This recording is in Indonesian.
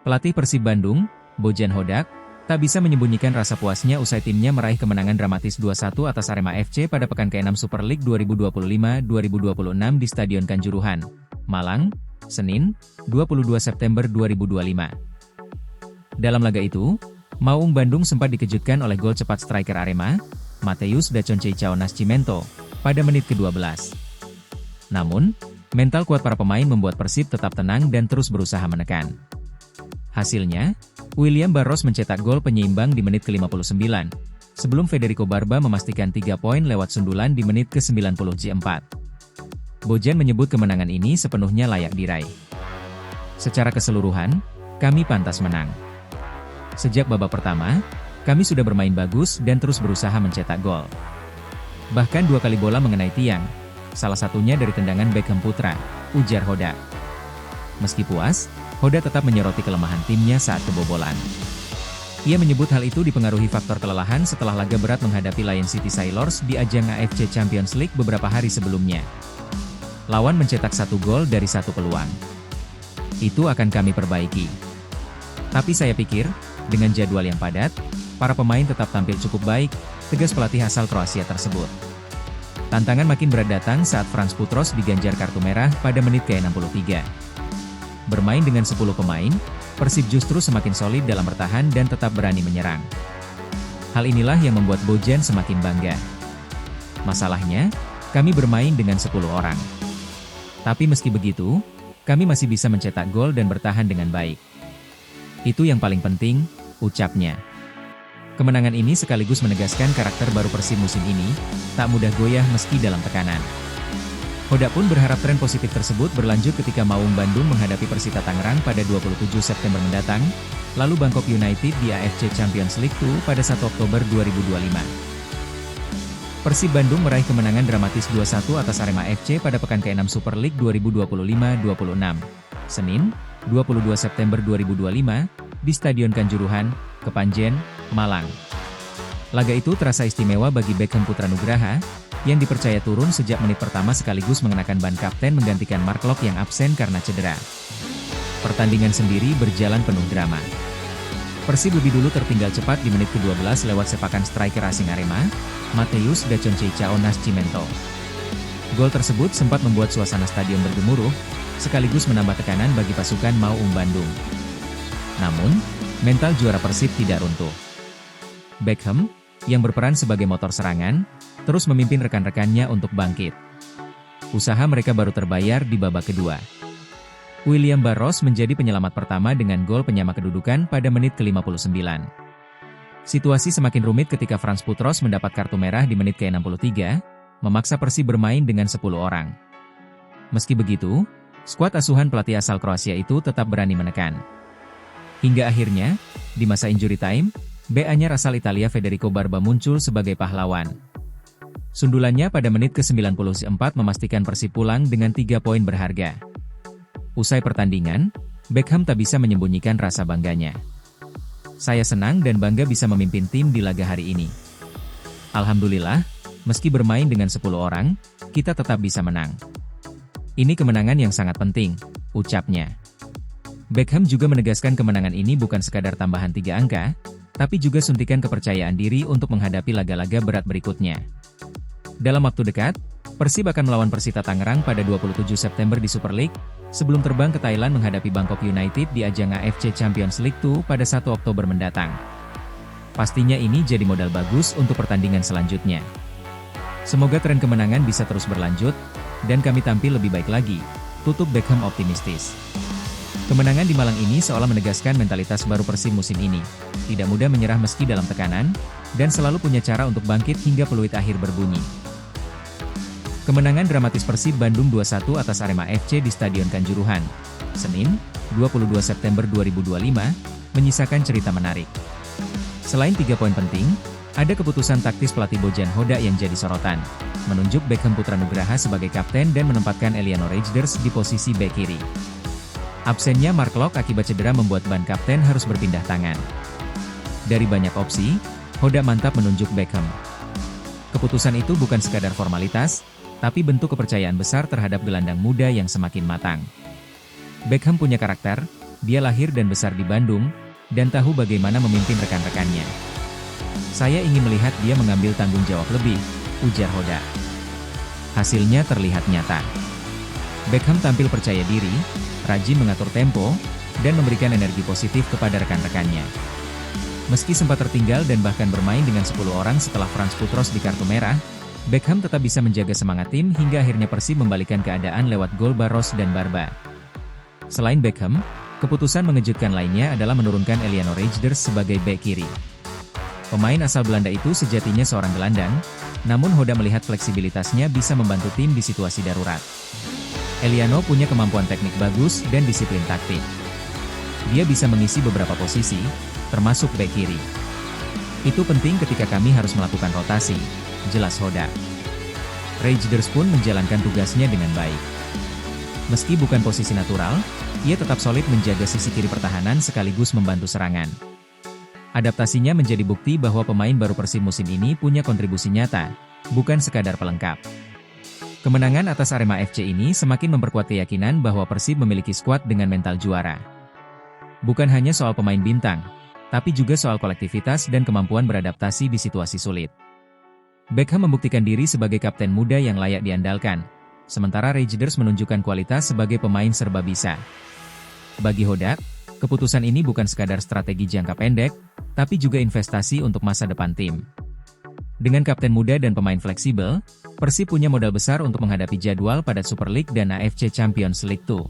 Pelatih Persib Bandung, Bojan Hodak, tak bisa menyembunyikan rasa puasnya usai timnya meraih kemenangan dramatis 2-1 atas Arema FC pada pekan ke-6 Super League 2025-2026 di Stadion Kanjuruhan, Malang, Senin, 22 September 2025. Dalam laga itu, Maung Bandung sempat dikejutkan oleh gol cepat striker Arema, Matheus Daconcheichao Nascimento, pada menit ke-12. Namun, mental kuat para pemain membuat Persib tetap tenang dan terus berusaha menekan. Hasilnya, William Barros mencetak gol penyeimbang di menit ke-59, sebelum Federico Barba memastikan 3 poin lewat sundulan di menit ke-90 J4. Bojan menyebut kemenangan ini sepenuhnya layak diraih. Secara keseluruhan, kami pantas menang. Sejak babak pertama, kami sudah bermain bagus dan terus berusaha mencetak gol. Bahkan 2 kali bola mengenai tiang, salah satunya dari tendangan Beckham Putra, ujar Hodak. Meski puas, Hoda tetap menyoroti kelemahan timnya saat kebobolan. Ia menyebut hal itu dipengaruhi faktor kelelahan setelah laga berat menghadapi Lion City Sailors di ajang AFC Champions League beberapa hari sebelumnya. Lawan mencetak 1 gol dari 1 peluang. Itu akan kami perbaiki. Tapi saya pikir, dengan jadwal yang padat, para pemain tetap tampil cukup baik, tegas pelatih asal Kroasia tersebut. Tantangan makin berat datang saat Frans Putros diganjar kartu merah pada menit ke-63. Bermain dengan 10 pemain, Persib justru semakin solid dalam bertahan dan tetap berani menyerang. Hal inilah yang membuat Bojan semakin bangga. Masalahnya, kami bermain dengan 10 orang. Tapi meski begitu, kami masih bisa mencetak gol dan bertahan dengan baik. Itu yang paling penting, ucapnya. Kemenangan ini sekaligus menegaskan karakter baru Persib musim ini, tak mudah goyah meski dalam tekanan. Hoda pun berharap tren positif tersebut berlanjut ketika Maung Bandung menghadapi Persita Tangerang pada 27 September mendatang, lalu Bangkok United di AFC Champions League 2 pada 1 Oktober 2025. Persib Bandung meraih kemenangan dramatis 2-1 atas Arema FC pada pekan ke-6 Super League 2025-26, Senin, 22 September 2025, di Stadion Kanjuruhan, Kepanjen, Malang. Laga itu terasa istimewa bagi Beckham Putra Nugraha, yang dipercaya turun sejak menit pertama sekaligus mengenakan ban kapten menggantikan Mark Locke yang absen karena cedera. Pertandingan sendiri berjalan penuh drama. Persib lebih dulu tertinggal cepat di menit ke-12 lewat sepakan striker asing Arema, Matheus Daconcheichao Nascimento. Gol tersebut sempat membuat suasana stadion bergemuruh, sekaligus menambah tekanan bagi pasukan Maung Bandung. Namun, mental juara Persib tidak runtuh. Beckham, yang berperan sebagai motor serangan, terus memimpin rekan-rekannya untuk bangkit. Usaha mereka baru terbayar di babak kedua. William Barros menjadi penyelamat pertama dengan gol penyama kedudukan pada menit ke-59. Situasi semakin rumit ketika Frans Putros mendapat kartu merah di menit ke-63, memaksa Persib bermain dengan 10 orang. Meski begitu, skuad asuhan pelatih asal Kroasia itu tetap berani menekan. Hingga akhirnya, di masa injury time, BA-nya asal Italia Federico Barba muncul sebagai pahlawan. Sundulannya pada menit ke-94 memastikan Persib pulang dengan 3 poin berharga. Usai pertandingan, Beckham tak bisa menyembunyikan rasa bangganya. Saya senang dan bangga bisa memimpin tim di laga hari ini. Alhamdulillah, meski bermain dengan 10 orang, kita tetap bisa menang. Ini kemenangan yang sangat penting, ucapnya. Beckham juga menegaskan kemenangan ini bukan sekadar tambahan 3 angka, tapi juga suntikan kepercayaan diri untuk menghadapi laga-laga berat berikutnya. Dalam waktu dekat, Persib akan melawan Persita Tangerang pada 27 September di Super League, sebelum terbang ke Thailand menghadapi Bangkok United di ajang AFC Champions League 2 pada 1 Oktober mendatang. Pastinya ini jadi modal bagus untuk pertandingan selanjutnya. Semoga tren kemenangan bisa terus berlanjut, dan kami tampil lebih baik lagi, tutup Beckham optimistis. Kemenangan di Malang ini seolah menegaskan mentalitas baru Persib musim ini, tidak mudah menyerah meski dalam tekanan, dan selalu punya cara untuk bangkit hingga peluit akhir berbunyi. Kemenangan dramatis Persib Bandung 2-1 atas Arema FC di Stadion Kanjuruhan, Senin, 22 September 2025, menyisakan cerita menarik. Selain 3 poin penting, ada keputusan taktis pelatih Bojan Hodak yang jadi sorotan, menunjuk Beckham Putra Nugraha sebagai kapten dan menempatkan Eliano Reijnders di posisi bek kiri. Absennya Mark Locke akibat cedera membuat ban kapten harus berpindah tangan. Dari banyak opsi, Hodak mantap menunjuk Beckham. Keputusan itu bukan sekadar formalitas, tapi bentuk kepercayaan besar terhadap gelandang muda yang semakin matang. Beckham punya karakter, Dia lahir dan besar di Bandung, dan tahu bagaimana memimpin rekan-rekannya. Saya ingin melihat dia mengambil tanggung jawab lebih, ujar Hoda. Hasilnya terlihat nyata. Beckham tampil percaya diri, rajin mengatur tempo, dan memberikan energi positif kepada rekan-rekannya. Meski sempat tertinggal dan bahkan bermain dengan 10 orang setelah Franz Putros di kartu merah, Beckham tetap bisa menjaga semangat tim hingga akhirnya Persib membalikkan keadaan lewat gol Barros dan Barba. Selain Beckham, keputusan mengejutkan lainnya adalah menurunkan Eliano Reijnders sebagai bek kiri. Pemain asal Belanda itu sejatinya seorang gelandang, namun Hoda melihat fleksibilitasnya bisa membantu tim di situasi darurat. Eliano punya kemampuan teknik bagus dan disiplin taktik. Dia bisa mengisi beberapa posisi, termasuk bek kiri. Itu penting ketika kami harus melakukan rotasi, jelas Hoda. Reijnders pun menjalankan tugasnya dengan baik. Meski bukan posisi natural, ia tetap solid menjaga sisi kiri pertahanan sekaligus membantu serangan. Adaptasinya menjadi bukti bahwa pemain baru Persib musim ini punya kontribusi nyata, bukan sekadar pelengkap. Kemenangan atas Arema FC ini semakin memperkuat keyakinan bahwa Persib memiliki skuad dengan mental juara. Bukan hanya soal pemain bintang, tapi juga soal kolektivitas dan kemampuan beradaptasi di situasi sulit. Beckham membuktikan diri sebagai kapten muda yang layak diandalkan, sementara Reijnders menunjukkan kualitas sebagai pemain serba bisa. Bagi Hoda, keputusan ini bukan sekadar strategi jangka pendek, tapi juga investasi untuk masa depan tim. Dengan kapten muda dan pemain fleksibel, Persib punya modal besar untuk menghadapi jadwal padat Super League dan AFC Champions League 2.